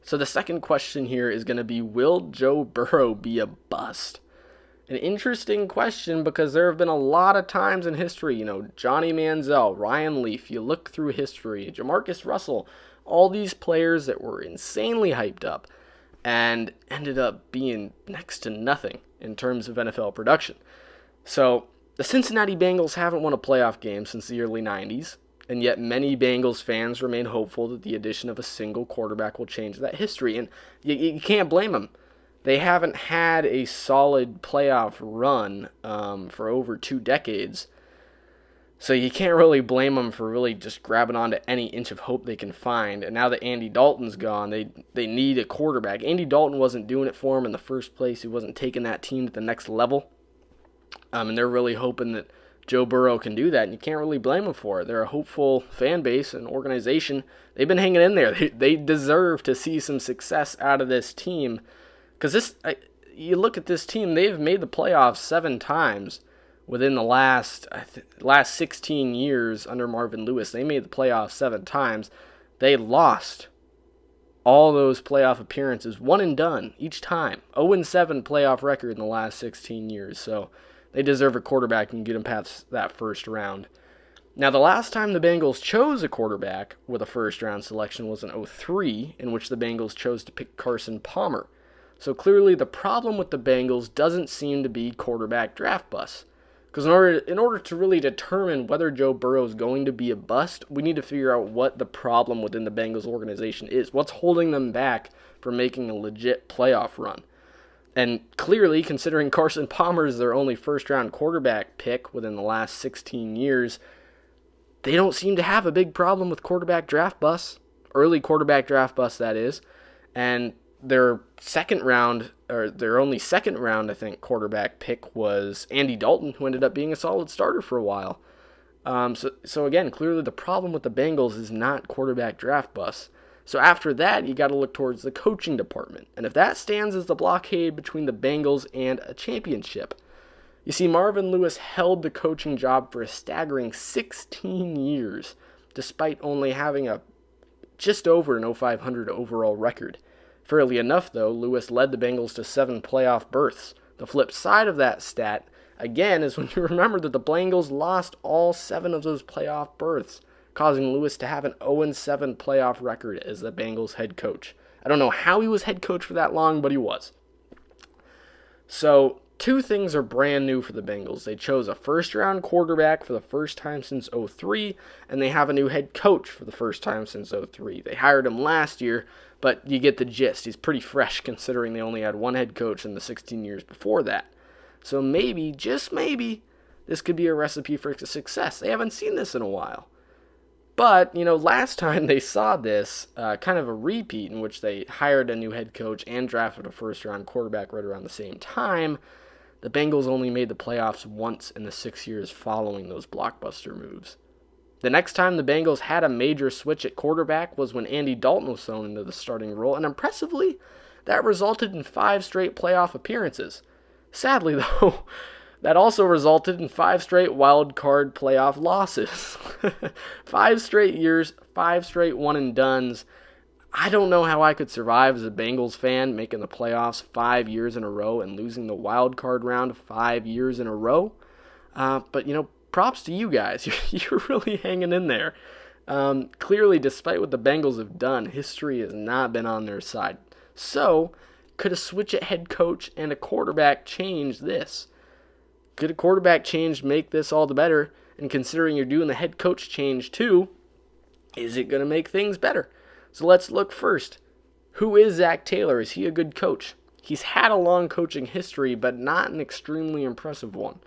So the second question here is going to be, will Joe Burrow be a bust? An interesting question because there have been a lot of times in history, Johnny Manziel, Ryan Leaf, you look through history, Jamarcus Russell, all these players that were insanely hyped up and ended up being next to nothing in terms of NFL production. So the Cincinnati Bengals haven't won a playoff game since the early 90s, and yet many Bengals fans remain hopeful that the addition of a single quarterback will change that history, and you can't blame them. They haven't had a solid playoff run for over 2 decades, so you can't really blame them for really just grabbing onto any inch of hope they can find. And now that Andy Dalton's gone, they need a quarterback. Andy Dalton wasn't doing it for them in the first place. He wasn't taking that team to the next level, and they're really hoping that Joe Burrow can do that, and you can't really blame them for it. They're a hopeful fan base and organization. They've been hanging in there. They deserve to see some success out of this team. Because you look at this team, they've made the playoffs 7 times within the last 16 years under Marvin Lewis. They made the playoffs 7 times. They lost all those playoff appearances, one and done each time. 0-7 playoff record in the last 16 years. So they deserve a quarterback and get them past that first round. Now, the last time the Bengals chose a quarterback with a first-round selection was in 2003, in which the Bengals chose to pick Carson Palmer. So clearly the problem with the Bengals doesn't seem to be quarterback draft busts. Because in order to really determine whether Joe Burrow is going to be a bust, we need to figure out what the problem within the Bengals organization is. What's holding them back from making a legit playoff run? And clearly, considering Carson Palmer is their only first-round quarterback pick within the last 16 years, they don't seem to have a big problem with quarterback draft busts. Early quarterback draft busts, that is. And their only second round, I think, quarterback pick was Andy Dalton, who ended up being a solid starter for a while. So again, clearly the problem with the Bengals is not quarterback draft busts. So after that, you got to look towards the coaching department. And if that stands as the blockade between the Bengals and a championship, you see, Marvin Lewis held the coaching job for a staggering 16 years, despite only having just over an 500 overall record. Fairly enough, though, Lewis led the Bengals to 7 playoff berths. The flip side of that stat, again, is when you remember that the Bengals lost all 7 of those playoff berths, causing Lewis to have an 0-7 playoff record as the Bengals head coach. I don't know how he was head coach for that long, but he was. So 2 things are brand new for the Bengals. They chose a first-round quarterback for the first time since 2003, and they have a new head coach for the first time since 2003. They hired him last year, but you get the gist. He's pretty fresh considering they only had 1 head coach in the 16 years before that. So maybe, just maybe, this could be a recipe for success. They haven't seen this in a while. But, last time they saw this, kind of a repeat in which they hired a new head coach and drafted a first-round quarterback right around the same time, the Bengals only made the playoffs once in the 6 years following those blockbuster moves. The next time the Bengals had a major switch at quarterback was when Andy Dalton was thrown into the starting role, and impressively, that resulted in 5 straight playoff appearances. Sadly, though, that also resulted in 5 straight wild card playoff losses. 5 straight years, 5 straight one-and-dones. I don't know how I could survive as a Bengals fan making the playoffs 5 years in a row and losing the wild card round 5 years in a row. But props to you guys. You're really hanging in there. Clearly, despite what the Bengals have done, history has not been on their side. So, could a switch at head coach and a quarterback change this? Could a quarterback change make this all the better? And considering you're doing the head coach change too, is it going to make things better? So let's look first. Who is Zach Taylor? Is he a good coach? He's had a long coaching history, but not an extremely impressive one.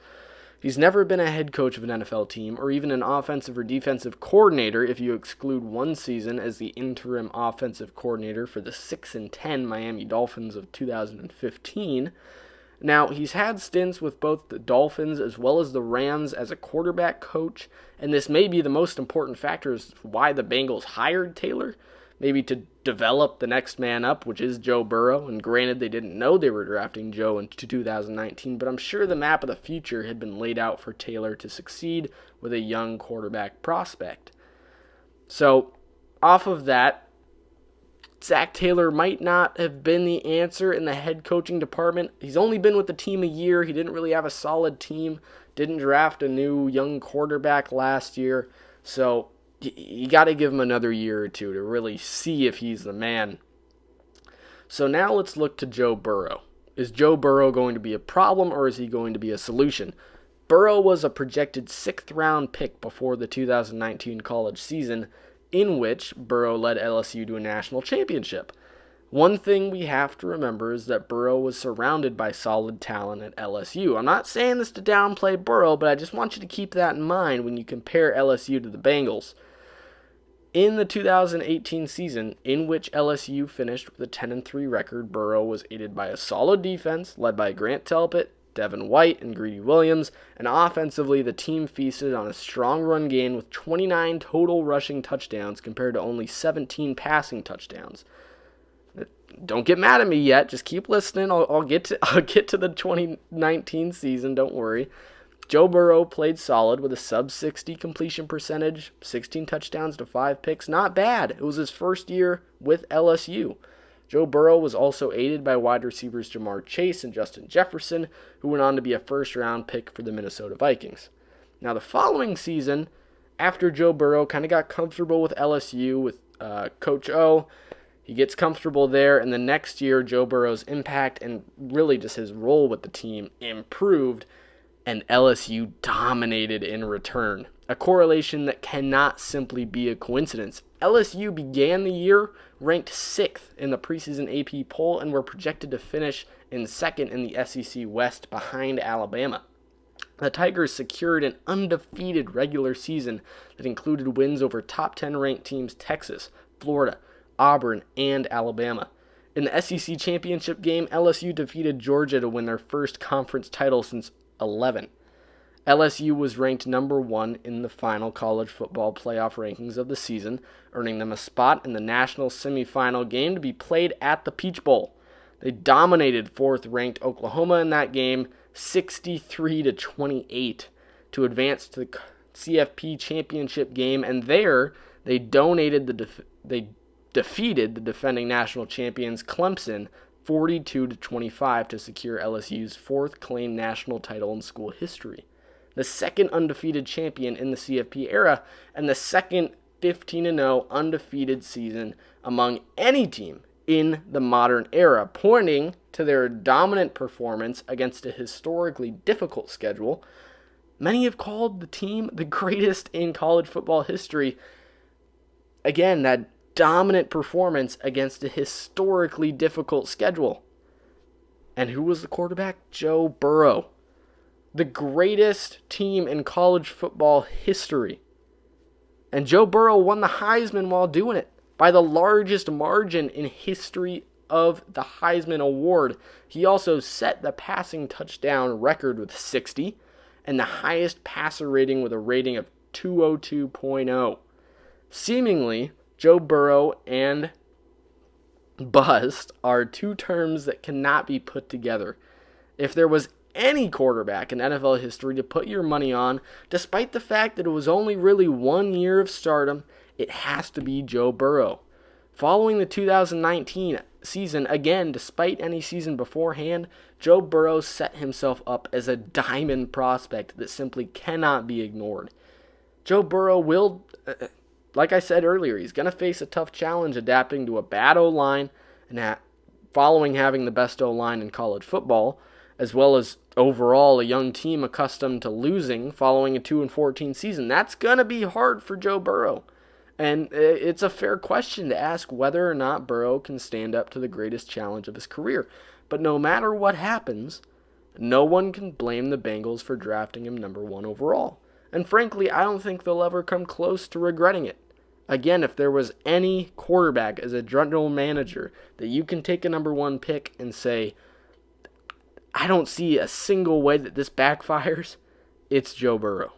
He's never been a head coach of an NFL team or even an offensive or defensive coordinator if you exclude one season as the interim offensive coordinator for the 6-10 Miami Dolphins of 2015. Now, he's had stints with both the Dolphins as well as the Rams as a quarterback coach, and this may be the most important factor as to why the Bengals hired Taylor, maybe to develop the next man up, which is Joe Burrow, and granted they didn't know they were drafting Joe into 2019, but I'm sure the map of the future had been laid out for Taylor to succeed with a young quarterback prospect. So, off of that, Zach Taylor might not have been the answer in the head coaching department. He's only been with the team a year. He didn't really have a solid team. Didn't draft a new young quarterback last year. So you got to give him another year or two to really see if he's the man. So now let's look to Joe Burrow. Is Joe Burrow going to be a problem, or is he going to be a solution? Burrow was a projected 6th round pick before the 2019 college season, in which Burrow led LSU to a national championship. One thing we have to remember is that Burrow was surrounded by solid talent at LSU. I'm not saying this to downplay Burrow, but I just want you to keep that in mind when you compare LSU to the Bengals. In the 2018 season, in which LSU finished with a 10-3 record, Burrow was aided by a solid defense led by Grant Delpit, Devin White, and Greedy Williams, and offensively the team feasted on a strong run game with 29 total rushing touchdowns compared to only 17 passing touchdowns. Don't get mad at me yet. Just keep listening. I'll get to the 2019 season. Don't worry. Joe Burrow played solid with a sub-60 completion percentage, 16 touchdowns to 5 picks. Not bad. It was his first year with LSU. Joe Burrow was also aided by wide receivers Jamar Chase and Justin Jefferson, who went on to be a first-round pick for the Minnesota Vikings. Now, the following season, after Joe Burrow kind of got comfortable with LSU with Coach O, he gets comfortable there, and the next year, Joe Burrow's impact and really just his role with the team improved, and LSU dominated in return. A correlation that cannot simply be a coincidence. LSU began the year ranked 6th in the preseason AP poll and were projected to finish in 2nd in the SEC West behind Alabama. The Tigers secured an undefeated regular season that included wins over top 10 ranked teams Texas, Florida, Auburn, and Alabama. In the SEC championship game, LSU defeated Georgia to win their first conference title since 11. LSU was ranked number 1 in the final college football playoff rankings of the season, earning them a spot in the national semifinal game to be played at the Peach Bowl. They dominated 4th-ranked Oklahoma in that game, 63-28, to advance to the CFP championship game, and there they defeated the defending national champions Clemson 42-25 to secure LSU's 4th claimed national title in school history. The second undefeated champion in the CFP era, and the second 15-0 undefeated season among any team in the modern era, pointing to their dominant performance against a historically difficult schedule. Many have called the team the greatest in college football history. Again, that dominant performance against a historically difficult schedule. And who was the quarterback? Joe Burrow. The greatest team in college football history. And Joe Burrow won the Heisman while doing it by the largest margin in history of the Heisman Award. He also set the passing touchdown record with 60 and the highest passer rating with a rating of 202.0. Seemingly, Joe Burrow and bust are two terms that cannot be put together. If there was any quarterback in NFL history to put your money on, despite the fact that it was only really 1 year of stardom, it has to be Joe Burrow. Following the 2019 season, again, despite any season beforehand, Joe Burrow set himself up as a diamond prospect that simply cannot be ignored. Joe Burrow will, like I said earlier, he's going to face a tough challenge adapting to a bad O-line and following having the best O-line in college football, as well as overall a young team accustomed to losing following a 2-14 season. That's going to be hard for Joe Burrow. And it's a fair question to ask whether or not Burrow can stand up to the greatest challenge of his career. But no matter what happens, no one can blame the Bengals for drafting him number 1 overall. And frankly, I don't think they'll ever come close to regretting it. Again, if there was any quarterback as a general manager that you can take a number 1 pick and say, I don't see a single way that this backfires, it's Joe Burrow.